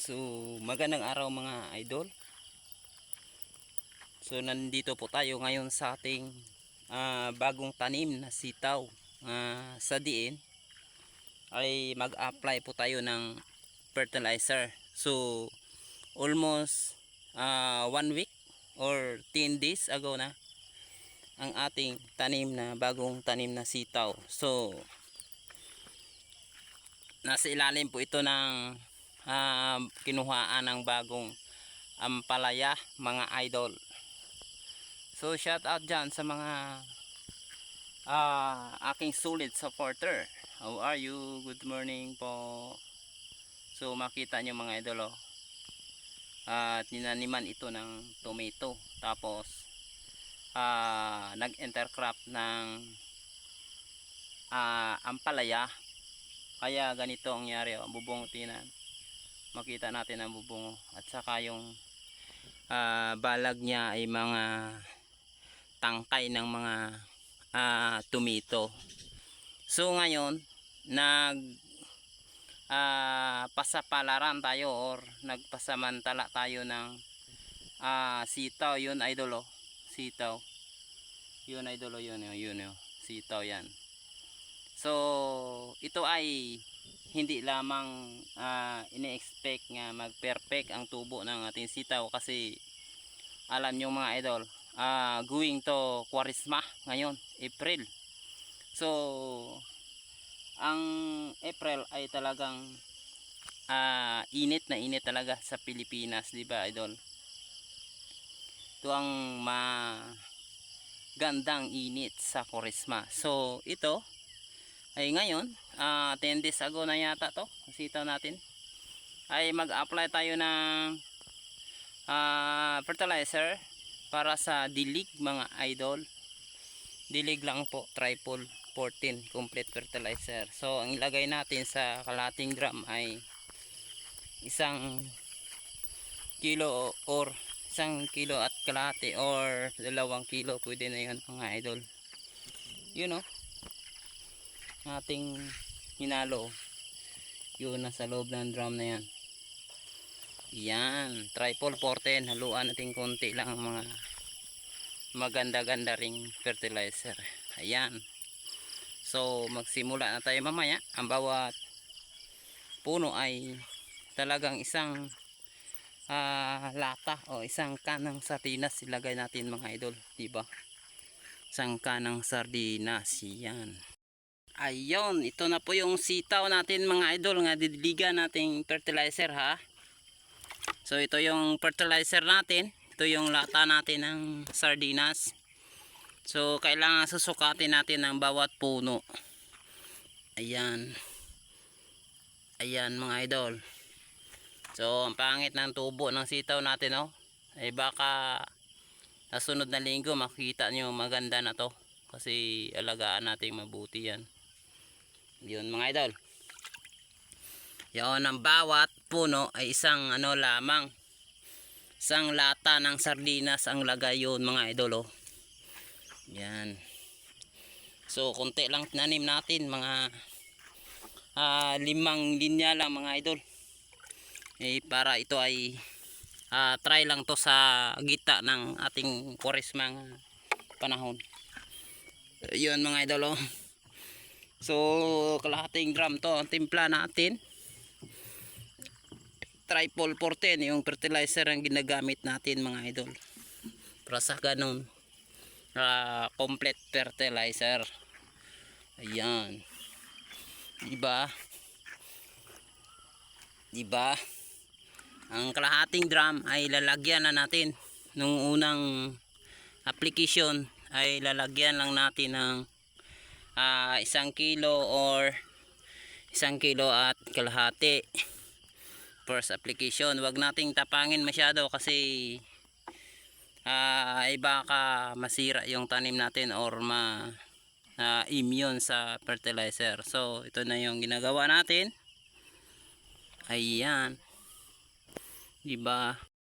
So magandang araw mga idol. So nandito po tayo ngayon sa ating bagong tanim na sitaw. Sa diin ay mag-apply po tayo ng fertilizer. So almost 1 week or 10 days ago na ang ating tanim na bagong tanim na sitaw. So nasa ilalim po ito ng kinuhaan ng bagong ampalaya mga idol. So shout out dyan sa mga aking solid supporter. How are you? Good morning po. So makita nyo mga idol, tinaniman ito ng tomato, tapos nag-intercrop ng ampalaya. Kaya ganito ang nangyari, bubong tinan. Makita natin ang bubong at saka yung balag niya ay mga tangkay ng mga tomato. So ngayon pasapalaran tayo or nagpasamantala tayo ng sitaw. Yun idol, sitaw. Yun idol, yun sitaw yan. So ito ay hindi lamang ine-expect nga mag-perfect ang tubo ng ating sitaw, kasi alam nyo mga idol, going to Kwaresma ngayon, April. So ang April ay talagang init na init talaga sa Pilipinas, di ba idol? Ito ang magandang init sa Kwaresma. So ito ay ngayon 10 days ago na yata to sitaw natin, ay mag-apply tayo ng fertilizer para sa dilig mga idol. Dilig lang po, triple 14 complete fertilizer. So ang ilagay natin sa kalating drum ay 1 kilo or 1 kilo at kalahati or 2 kilo, pwede na yun mga idol. Yun ating hinalo, yun nasa loob ng drum na yan. Yan, triple 14, haluan natin konti lang mga maganda-ganda ring fertilizer. Ayan. So magsimula na tayo mamaya. Ang bawat puno ay talagang isang lata o isang kanang sardinas ilagay natin mga idol, diba? Isang kanang sardinas. Yan. Ayun, ito na po yung sitaw natin mga idol, nga didiligan nating fertilizer ha. So ito yung fertilizer natin, ito yung lata natin ng sardinas. So kailangan susukatin natin ang bawat puno. Ayan. Ayan mga idol. So ang pangit ng tubo ng sitaw natin ay baka sa sunod na linggo makita nyo maganda na to, kasi alagaan natin mabuti yan. Yun mga idol. Yun, ang bawat puno ay isang lamang, isang lata ng sardinas ang lagay yun mga idol. Yan. So konti lang tinanim natin, mga 5 linya lang mga idol. Para ito ay try lang to sa gitna ng ating Kwaresmang panahon. Yun mga idol. So kalahating drum to ang timpla natin, triple 14 yung fertilizer ang ginagamit natin mga idol, para sa ganun complete fertilizer. Ayan, diba ang kalahating drum ay lalagyan na natin nung unang application, ay lalagyan lang natin ng 1 kilo or 1 kilo at kalahati first application. Wag nating tapangin masyado kasi ay baka masira yung tanim natin or immune sa fertilizer. So ito na yung ginagawa natin. Ayan, diba?